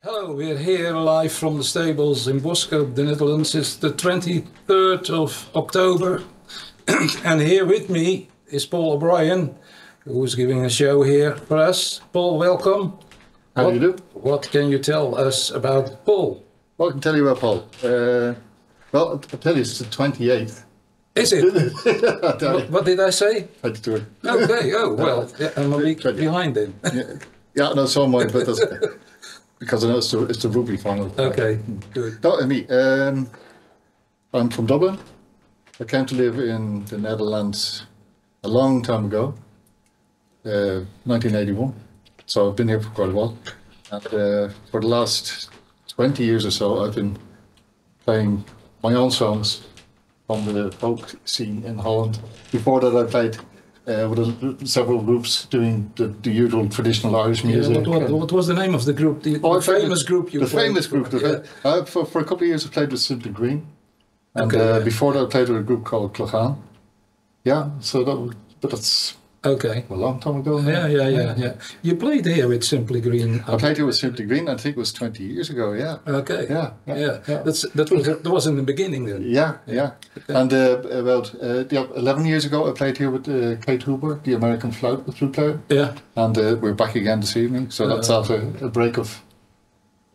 Hello, we're here live from the stables in Boskoop, the Netherlands. It's the 23rd of October. And here with me is Paul O'Brien, who's giving a show here for us. Paul, welcome. How do you do? What can you tell us about Paul? What can I tell you about Paul? Well, I'll tell you, it's the 28th. Is it? What did I say? 23rd. Okay, oh, well, yeah, I'm a week behind him. Yeah, no, so am I, but that's because I know it's the rugby final. Okay, good. No, I'm from Dublin. I came to live in the Netherlands a long time ago, 1981. So I've been here for quite a while. And for the last 20 years or so, I've been playing my own songs from the folk scene in Holland. Before that, I played with several groups doing the usual traditional Irish music. Yeah, what was the name of the group? The famous group you played? The famous group. Yeah. For a couple of years, I played with Simply Green. And Okay. before that, I played with a group called Gelegen. Yeah, so but that's Okay. a long time ago. Yeah. You played here with Simply Green. I played here with Simply Green, I think it was 20 years ago, yeah. Okay. Yeah. That was in the beginning then. Yeah. Okay. And about 11 years ago, I played here with Kate Huber, the American flute player. Yeah. And we're back again this evening, so that's after a break of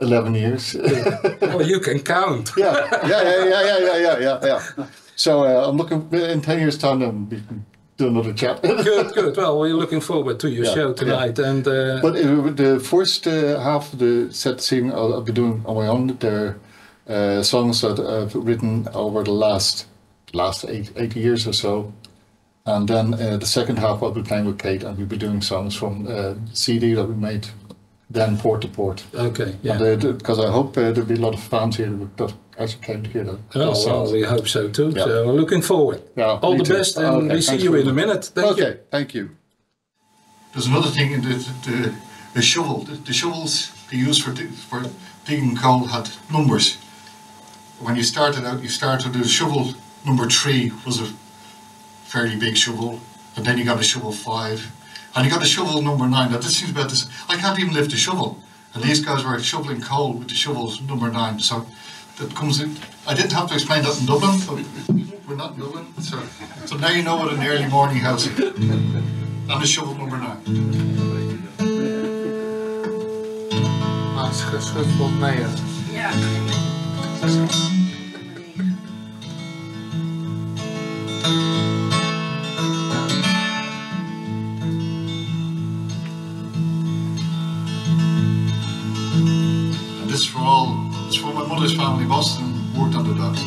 11 years. Well, you can count. Yeah. So I'm looking, in 10 years' time, then we can do another chat. Good. Well, we're looking forward to your show tonight. Yeah. And but the first half of the set this evening, I'll be doing on my own. They're songs that I've written over the last 8 years or so. And then the second half I'll be playing with Kate, and we'll be doing songs from CD that we made then port to port. Okay, yeah. Because I hope there'll be a lot of fans here that actually came to hear that. Well, we hope so too. Yeah. So we're looking forward. Yeah, all the too. best, and we see you in a minute. Thank you. Thank you. There's another thing in the shovel. The shovels they used for digging coal had numbers. When you started out, the shovel number 3 was a fairly big shovel, and then you got a shovel 5. And you got a shovel number 9. Now this seems about this. I can't even lift a shovel. And these guys were shoveling coal with the shovels number 9. So that comes in. I didn't have to explain that in Dublin. So we're not in Dublin. So now you know what an early morning house is. And the shovel number 9. Maar het is geschud volgens mij. Ja. This is for my mother's family, Boston, worked on the dock.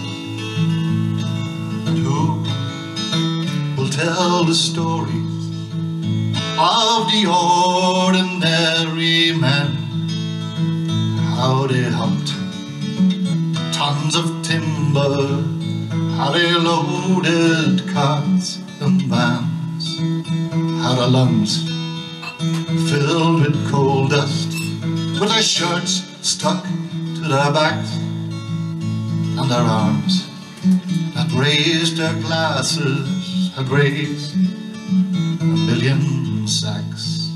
And who will tell the stories of the ordinary men? How they humped tons of timber, how they loaded carts and vans, how their lungs filled with coal dust, with their shirts stuck to their backs, and their arms that raised their glasses had raised a million sacks.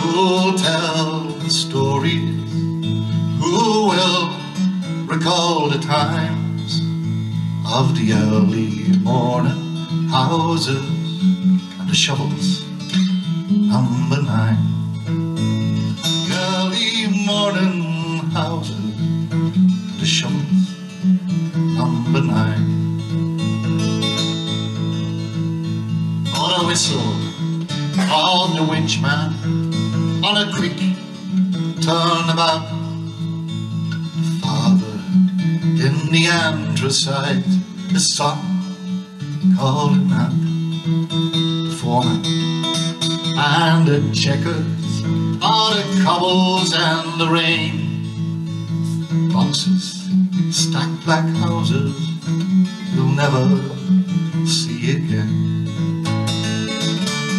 Who'll tell the stories? Who will recall the times of the early morning houses and the shovels number 9? Morning houses, the shovels number 9. On a whistle of the winchman, on a quick turnabout, father in the anthracite, the son calling out, the foreman and the checkers, all the cobbles and the rain, boxes, stacked black houses you'll never see again.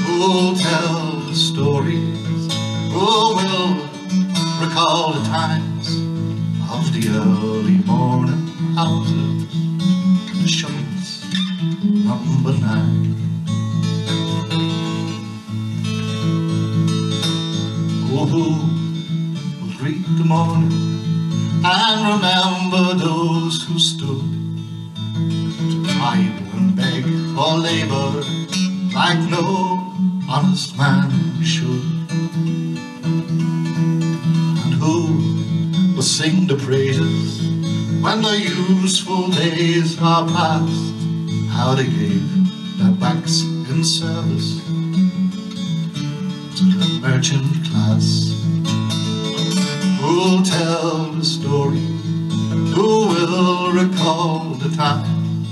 Who'll tell the stories? Who will recall the times of the early morning houses, the shovels number 9? Who will morning and remember those who stood to bribe and beg for labour like no honest man should. And who will sing the praises when the useful days are past, how they gave their backs in service to the merchant class? Who'll tell the story? Who will recall the time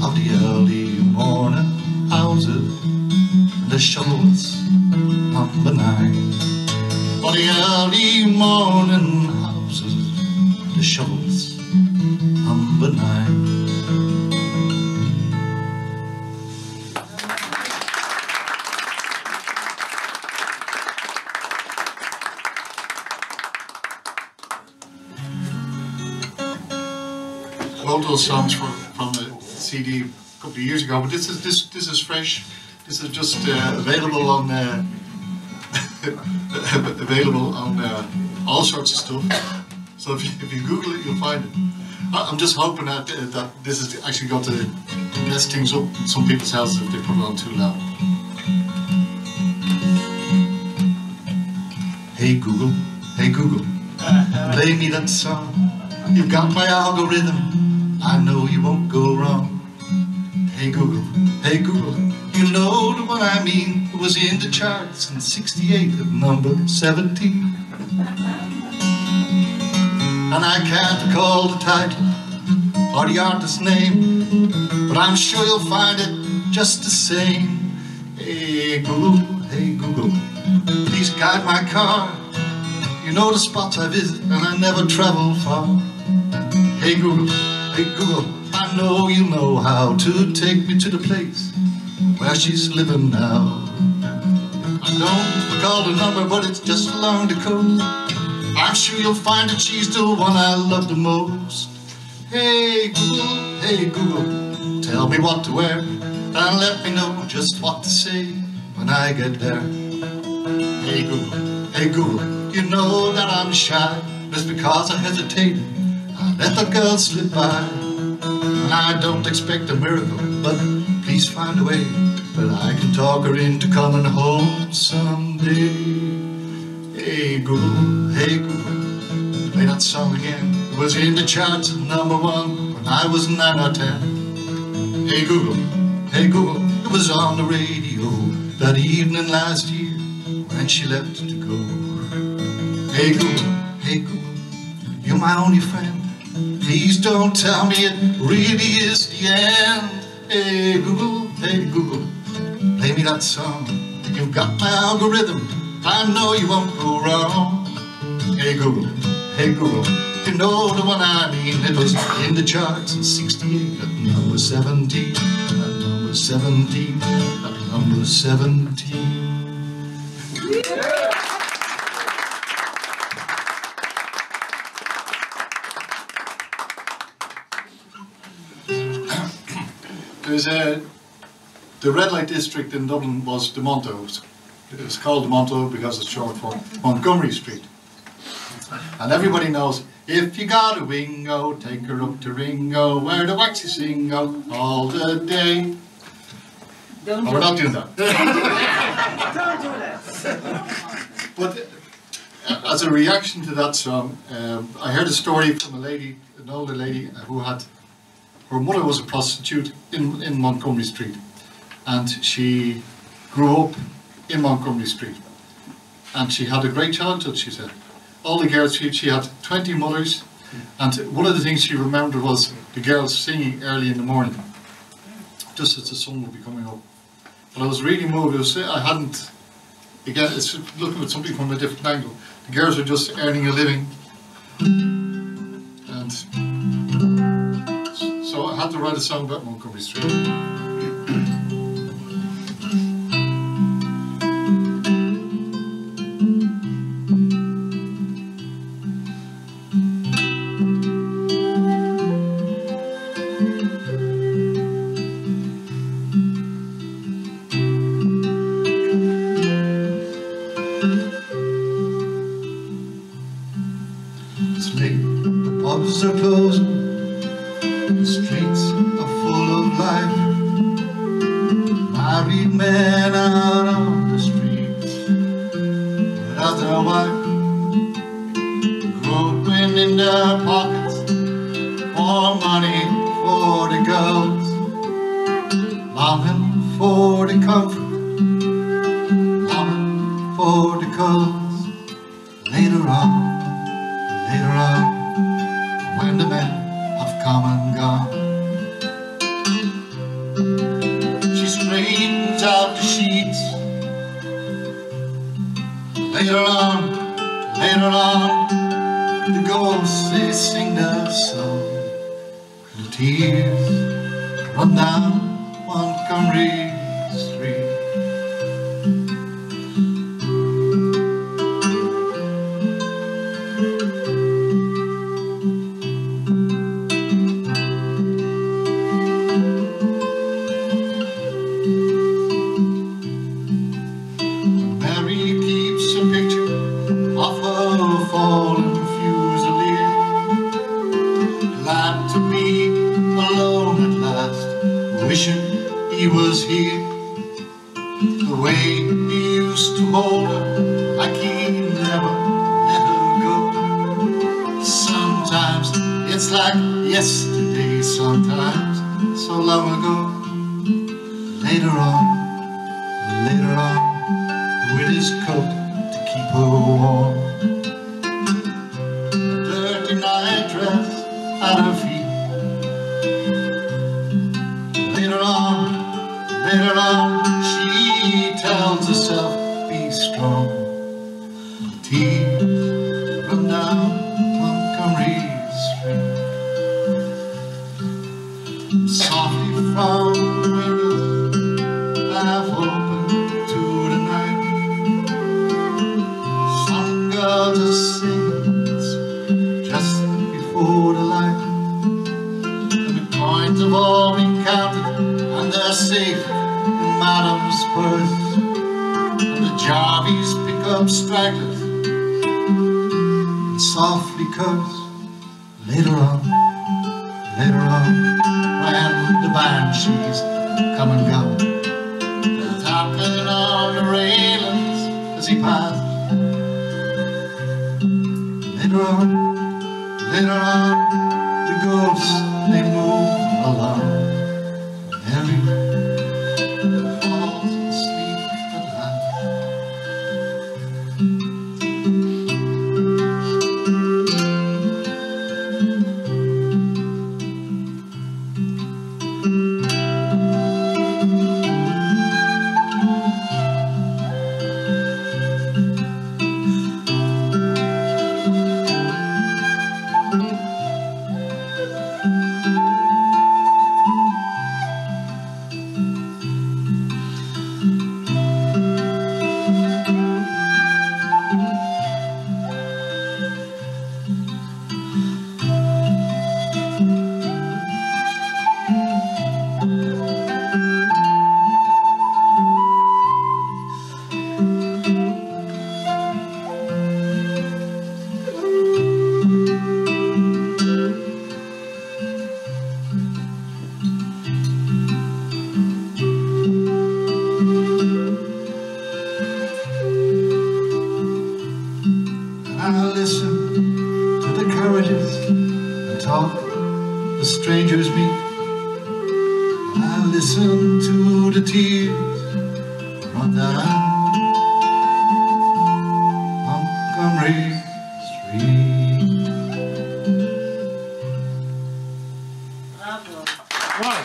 of the early morning houses and the shovels number 9? For the early morning houses, the shovels number 9. All those songs from the CD a couple of years ago, but this is fresh. This is just available on available on all sorts of stuff. So if you Google it, you'll find it. I'm just hoping that that this is actually going to mess things up in some people's houses if they put it on too loud. Hey Google, play me that song. You've got my algorithm. I know you won't go wrong. Hey Google, you know the one I mean. It was in the charts in '68 at number 17. And I can't recall the title or the artist's name, but I'm sure you'll find it just the same. Hey Google, please guide my car. You know the spots I visit and I never travel far. Hey Google, I know you know how to take me to the place where she's living now. I don't recall the number, but it's just along the coast. I'm sure you'll find that she's the one I love the most. Hey Google, tell me what to wear and let me know just what to say when I get there. Hey Google, you know that I'm shy. Just because I hesitated, I let the girl slip by. And I don't expect a miracle, but please find a way that I can talk her into coming home someday. Hey Google, play that song again. It was in the charts at number 1 when I was 9 or 10. Hey Google, it was on the radio that evening last year when she left to go. Hey Google, you're my only friend. Please don't tell me it really is the end. Hey Google, play me that song. You've got my algorithm, I know you won't go wrong. Hey Google, you know the one I mean. It was in the charts in '68 at number 17. At number 17, at number 17. There's the red light district in Dublin was the Monto. It was called the Monto because it's short for Montgomery Street. And everybody knows, if you got a wingo, take her up to Ringo, where the waxy singo all the day. Don't we're not doing that. Don't do that. But as a reaction to that song, I heard a story from a lady, an older lady, who had, her mother was a prostitute in Montgomery Street, and she grew up in Montgomery Street, and she had a great childhood, she said. All the girls, she had 20 mothers, and one of the things she remembered was the girls singing early in the morning, just as the sun would be coming up. But I was really moved. I hadn't, again, it's looking at something from a different angle. The girls were just earning a living, and so I had to write a song about Montgomery Street. Schools are closing, the streets are full of life. Married men out on the streets without their wife. Groping in their pockets for money for the girls, longing for the comfort, longing for the curls. Later on, when the men have come and gone, she straightens out the sheets. Later on, the ghosts, they sing their song. The tears run down Montgomery Street. He was here, the way he used to hold her, like he never let her go. Sometimes it's like yesterday, sometimes so long ago. Later on, with his coat to keep her warm, a dirty night dress at her feet. Later on, she tells herself, be strong. Tears run down Montgomery Street. Softly from the windows, half open to the night, some girls are singing just before the light. And the coins have all been counted, and they're safe in Madam's purse. And the jarvies pick up stragglers and softly curse. Later on, when the banshees come and go, they're tapping on the railings as he passes. Later on, the ghosts, they move along. Mary falls asleep at last. The strangers meet. I listen to the tears run down Montgomery Street. Bravo. Wow.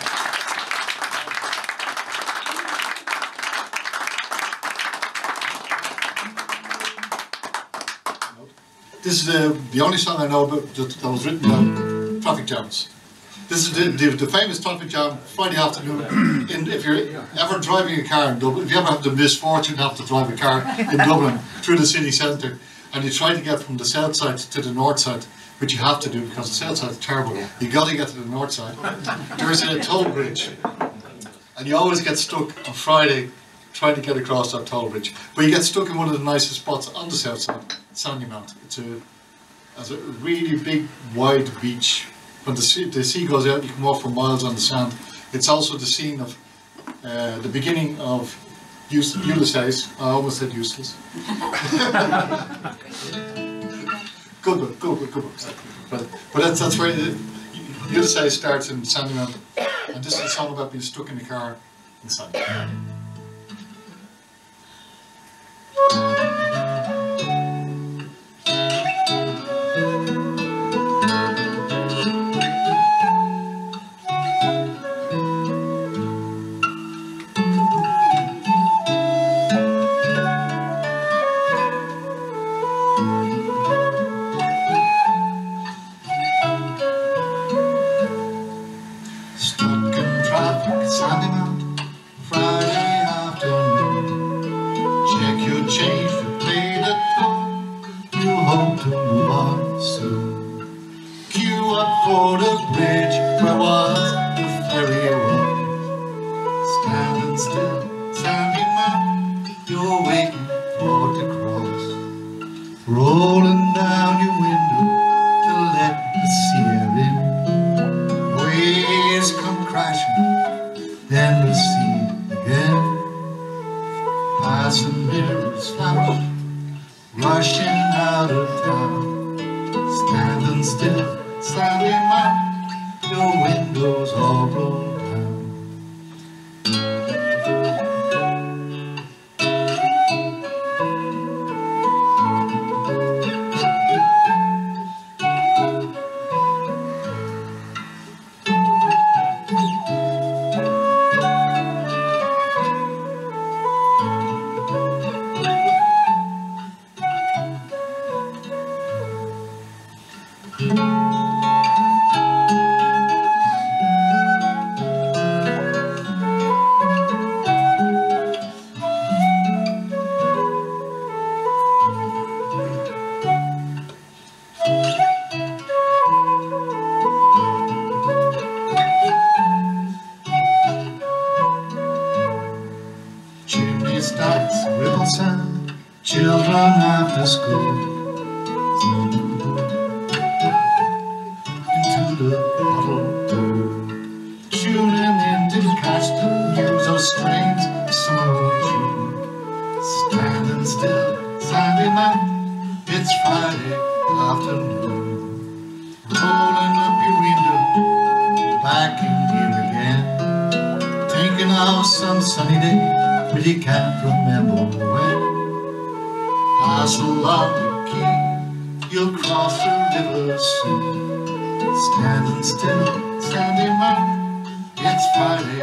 This is the only song I know about that was written about traffic jams. This is the famous traffic jam Friday afternoon. If you're ever driving a car in Dublin, if you ever have the misfortune to have to drive a car in Dublin through the city centre, and you try to get from the south side to the north side, which you have to do because the south side is terrible, you got to get to the north side. There's a toll bridge, and you always get stuck on Friday trying to get across that toll bridge. But you get stuck in one of the nicest spots on the south side, Sandymount. as a really big, wide beach. When the sea goes out, you can walk for miles on the sand. It's also the scene of the beginning of Ulysses. I almost said useless. Good book. But that's where Ulysses starts in Sandymount, and this is a song about being stuck in the car inside. Sandymount, Friday afternoon. Check your change to pay the toll. You hope to move on soon. Queue up for the bridge where once the ferry was. Standing still, Sandymount, you're waiting for it to cross. Rolling down your window to let the sea air in. Waves come crashing, then recede again. Passing mirrors flash, rushing out of town. Standing still, Sandymount, your windows all rolled down. Children after school into the bottle door, tuning in to catch the news of strange summer June. Standing still, Sandymount, it's Friday afternoon. Rolling up your window, back in here again, thinking of some sunny day, but you can't remember when. Pass along the quay, you'll cross the river soon. Standing still, Sandymount, it's Friday